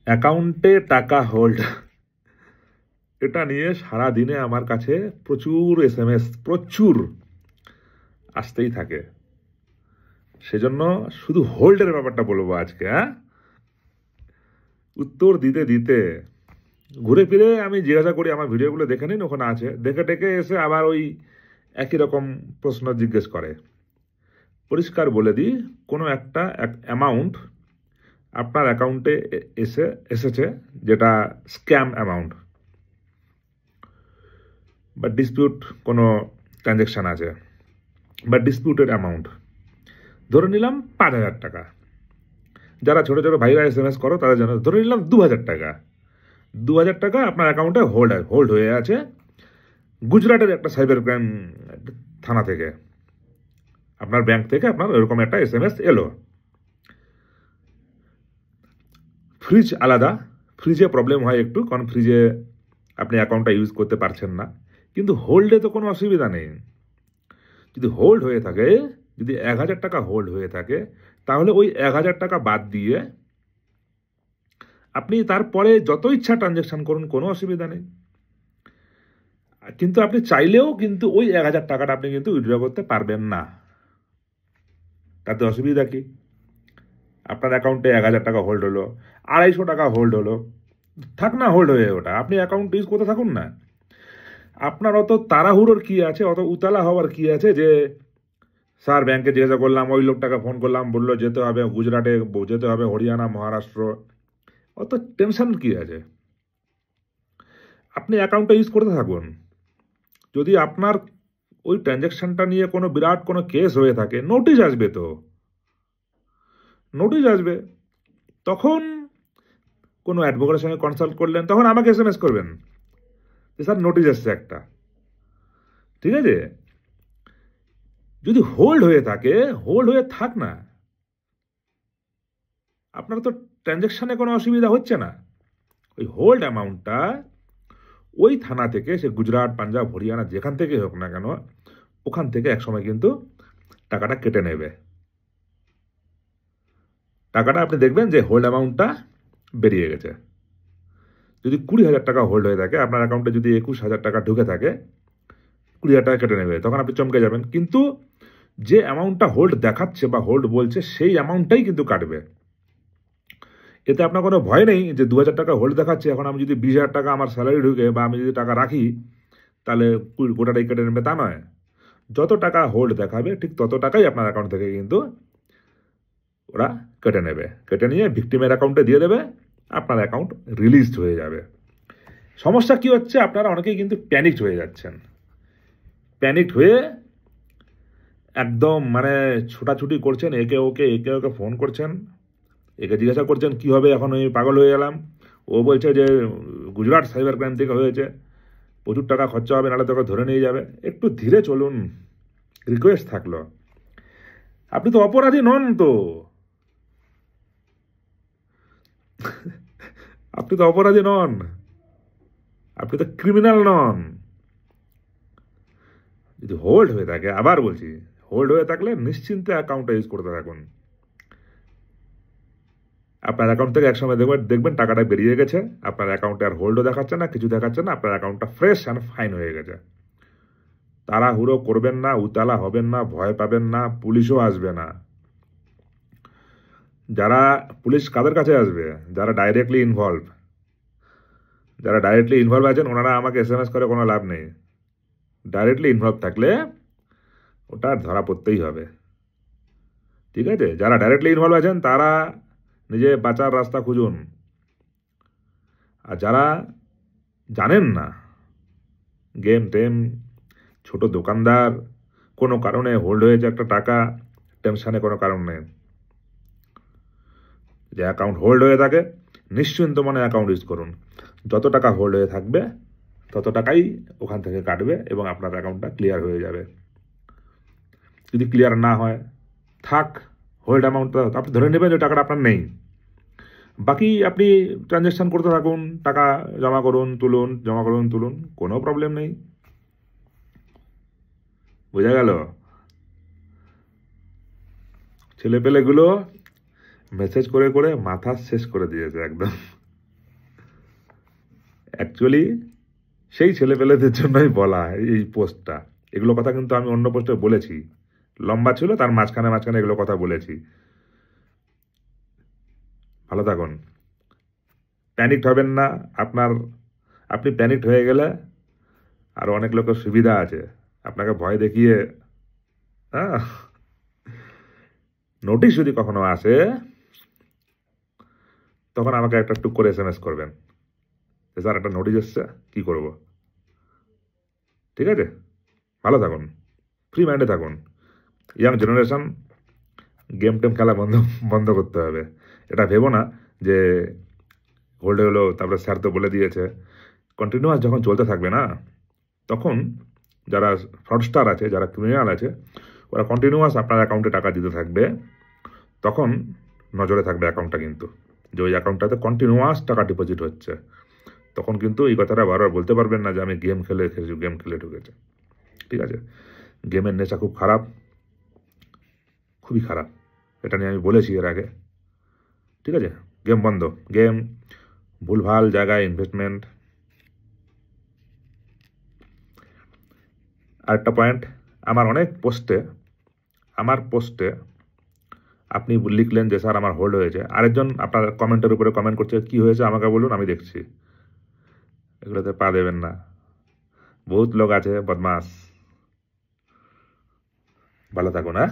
অ্যাকাউন্টে টাকা হোল্ড, এটা নিয়ে সারা দিনে আমার কাছে প্রচুর এসএমএস প্রচুর আসতেই থাকে। সেজন্য শুধু হোল্ডের ব্যাপারটা বলবো আজকে। উত্তর দিতে দিতে ঘুরে ফিরে আমি জিজ্ঞাসা করি, আমার ভিডিওগুলো দেখে নিন, ওখানে আছে, দেখে টেকে এসে আবার ওই একই রকম প্রশ্ন জিজ্ঞেস করে। পরিষ্কার বলে দিই, কোনো একটা অ্যামাউন্ট আপনার অ্যাকাউন্টে এসেছে যেটা স্ক্যাম অ্যামাউন্ট বা ডিসপিউট কোনো ট্রানজ্যাকশান আছে বা ডিসপিউটেড অ্যামাউন্ট, ধরে নিলাম 5,000 টাকা। যারা ছোটো ছোটো ভাইরা এসএমএস করো তাদের জন্য ধরে নিলাম 2,000 টাকা। 2,000 টাকা আপনার অ্যাকাউন্টে হোল্ড হয়ে আছে গুজরাটের একটা সাইবার ক্রাইম থানা থেকে, আপনার ব্যাংক থেকে আপনার এরকম একটা এসএমএস এলো। ফ্রিজ আলাদা, ফ্রিজে প্রবলেম হয় একটু, কারণ ফ্রিজে আপনি অ্যাকাউন্টটা ইউজ করতে পারছেন না, কিন্তু হোল্ডে তো কোনো অসুবিধা নেই। যদি হোল্ড হয়ে থাকে, যদি 1,000 টাকা হোল্ড হয়ে থাকে, তাহলে ওই 1,000 টাকা বাদ দিয়ে আপনি তারপরে যত ইচ্ছা ট্রানজ্যাকশান করুন, কোনো অসুবিধা নেই। কিন্তু আপনি চাইলেও কিন্তু ওই 1,000 টাকাটা আপনি কিন্তু উইথড্র করতে পারবেন না। তাতে অসুবিধা কি? আপনার অ্যাকাউন্টে 1,000 টাকা হোল্ড হলো, 250 টাকা হোল্ড হলো, থাক না হোল্ড হয়ে, ওটা আপনি অ্যাকাউন্ট ইউজ করতে থাকুন না। আপনার অত তাড়াহুড়োর কি আছে, অত উতলা হওয়ার কি আছে যে স্যার ব্যাংকে জিজ্ঞাসা করলাম, ওই লোকটাকে ফোন করলাম, বললো যেতে হবে গুজরাটে, যেতে হবে হরিয়ানা, মহারাষ্ট্র, অত টেনশন কি আছে? আপনি অ্যাকাউন্টটা ইউজ করতে থাকুন। যদি আপনার ওই ট্রানজ্যাকশানটা নিয়ে কোনো বিরাট কোনো কেস হয়ে থাকে, নোটিশ আসবে, তো নোটিশ আসবে, তখন কোনো অ্যাডভোকেটের সঙ্গে কনসাল্ট করলেন, তখন আমাকে এসএমএস করবেন যে স্যার নোটিশ আসছে একটা, ঠিক আছে? যদি হোল্ড হয়ে থাকে, হোল্ড হয়ে থাক না, আপনার তো ট্রানজ্যাকশানে কোনো অসুবিধা হচ্ছে না। ওই হোল্ড অ্যামাউন্টটা ওই থানা থেকে, সে গুজরাট, পাঞ্জাব, হরিয়ানা যেখান থেকে হোক না কেন, ওখান থেকে একসময় কিন্তু টাকাটা কেটে নেবে। টাকাটা আপনি দেখবেন যে হোল্ড অ্যামাউন্টটা বেরিয়ে গেছে। যদি 20,000 টাকা হোল্ড হয়ে থাকে, আপনার অ্যাকাউন্টে যদি 21,000 টাকা ঢুকে থাকে, 20,000 টাকা কেটে নেবে, তখন আপনি চমকে যাবেন। কিন্তু যে অ্যামাউন্টটা হোল্ড দেখাচ্ছে বা হোল্ড বলছে, সেই অ্যামাউন্টটাই কিন্তু কাটবে। এতে আপনার কোনো ভয় নেই যে 2,000 টাকা হোল্ড দেখাচ্ছে, এখন আমি যদি 20,000 টাকা আমার স্যালারি ঢুকে বা আমি যদি টাকা রাখি, তাহলে গোটাটাই কেটে নেবে, তা নয়। যত টাকা হোল্ড দেখাবে ঠিক তত টাকাই আপনার অ্যাকাউন্ট থেকে কিন্তু ওরা কেটে নেবে, কেটে নিয়ে ভিকটিমের অ্যাকাউন্টে দিয়ে দেবে, আপনার অ্যাকাউন্ট রিলিজড হয়ে যাবে। সমস্যা কি হচ্ছে, আপনারা অনেকেই কিন্তু প্যানিকড হয়ে যাচ্ছেন। প্যানিকড হয়ে একদম মানে ছোটাছুটি করছেন, একে ওকে ফোন করছেন, একে জিজ্ঞাসা করছেন কী হবে, এখন আমি পাগল হয়ে গেলাম, ও বলছে যে গুজরাট সাইবার ক্রাইম থেকে হয়েছে, প্রচুর টাকা খরচা হবে, নাহলে তোকে ধরে নিয়ে যাবে। একটু ধীরে চলুন, রিকোয়েস্ট থাকলো। আপনি তো অপরাধী নন, তো আপনি তো অপরাধী নন, আপনি তো ক্রিমিনাল নন। যদি হোল্ড হয়ে থাকে, আবার বলছি, হোল্ড হয়ে থাকলে নিশ্চিন্তে অ্যাকাউন্টটা ইউজ করতে থাকুন। আপনার অ্যাকাউন্ট থেকে একসময় দেখবেন টাকাটা বেরিয়ে গেছে, আপনার অ্যাকাউন্টে আর হোল্ডও দেখাচ্ছে না, কিছু দেখাচ্ছে না, আপনার অ্যাকাউন্টটা ফ্রেশ অ্যান্ড ফাইন হয়ে গেছে। তাড়াহুড়ো করবেন না, উতালা হবেন না, ভয় পাবেন না, পুলিশও আসবে না। যারা পুলিশ কাদের কাছে আসবে? যারা ডাইরেক্টলি ইনভলভ আছেন, ওনারা আমাকে এসএমএস করে কোনো লাভ নেই। ডাইরেক্টলি ইনভলভ থাকলে ওটা ধরা পড়তেই হবে, ঠিক আছে? যারা ডাইরেক্টলি ইনভলভ আছেন তারা নিজে বাঁচার রাস্তা খুঁজুন। আর যারা জানেন না, গেম টেম, ছোট দোকানদার, কোনো কারণে হোল্ড হয়েছে একটা টাকা, টেনশানে কোনো কারণ নেই। যে অ্যাকাউন্ট হোল্ড হয়ে থাকে, নিশ্চিন্ত মনে অ্যাকাউন্ট ইউজ করুন। যত টাকা হোল্ড হয়ে থাকবে তত টাকাই ওখান থেকে কাটবে এবং আপনার অ্যাকাউন্টটা ক্লিয়ার হয়ে যাবে। যদি ক্লিয়ার না হয়, থাক, হোল্ড অ্যামাউন্টটা আপনি ধরে নেবেন যে টাকাটা আপনার নেই। বাকি আপনি ট্রানজ্যাকশান করতে থাকুন, টাকা জমা করুন, তুলুন, জমা করুন, তুলুন, কোনো প্রবলেম নেই। বোঝা গেল? ছেলেপেলেগুলো মেসেজ করে করে মাথা শেষ করে দিয়েছে একদম। অ্যাকচুয়ালি সেই ছেলেপেলেদের জন্যই বলা এই পোস্টটা। এগুলো কথা কিন্তু আমি অন্য পোস্টে বলেছি, লম্বা ছিল, তার মাঝখানে মাঝখানে এগুলো কথা বলেছি। ভালো থাকুন, প্যানিকড হবেন না। আপনি প্যানিকড হয়ে গেলে আরও অনেক লোকের সুবিধা আছে, আপনাকে ভয় দেখিয়ে, হ্যাঁ, নোটিশ যদি কখনো আসে তখন আমাকে একটা টুক করে SMS করবেন, স্যার একটা নোটিশ এসছে, কী করব। ঠিক আছে, ভালো থাকুন, ফ্রি মাইন্ডে থাকুন। ইয়াং জেনারেশন গেম টেম খেলা বন্ধ বন্ধ করতে হবে। এটা ভেবো না যে হোল্ডে হলো তারপরে স্যার তো বলে দিয়েছে। কন্টিনিউয়াস যখন চলতে থাকবে না, তখন যারা ফ্রডস্টার আছে, যারা ক্রিমিনাল আছে, ওরা কন্টিনিউয়াস আপনার অ্যাকাউন্টে টাকা দিতে থাকবে। তখন নজরে থাকবে অ্যাকাউন্টটা, কিন্তু যে ওই অ্যাকাউন্টটাতে কন্টিনিউয়াস টাকা ডিপোজিট হচ্ছে। তখন কিন্তু এই কথাটা বারবার বলতে পারবেন না যে আমি গেম খেলে ঢুকেছে। ঠিক আছে, গেমের নেশা খুব খারাপ, খুবই খারাপ, এটা নিয়ে আমি বলেছি এর আগে। ঠিক আছে, গেম বন্ধ, গেম ভুলভাল জায়গায় ইনভেস্টমেন্ট। আরেকটা পয়েন্ট, আমার পোস্টে আপনি লিখলেন যে স্যার আমার হোল্ড হয়েছে, আরেকজন আপনার কমেন্টের উপরে কমেন্ট করছে কী হয়েছে আমাকে বলুন, আমি দেখছি। এগুলোতে পা দেবেন না, বহুত লোক আছে বদমাস। ভালো থাকুন, হ্যাঁ।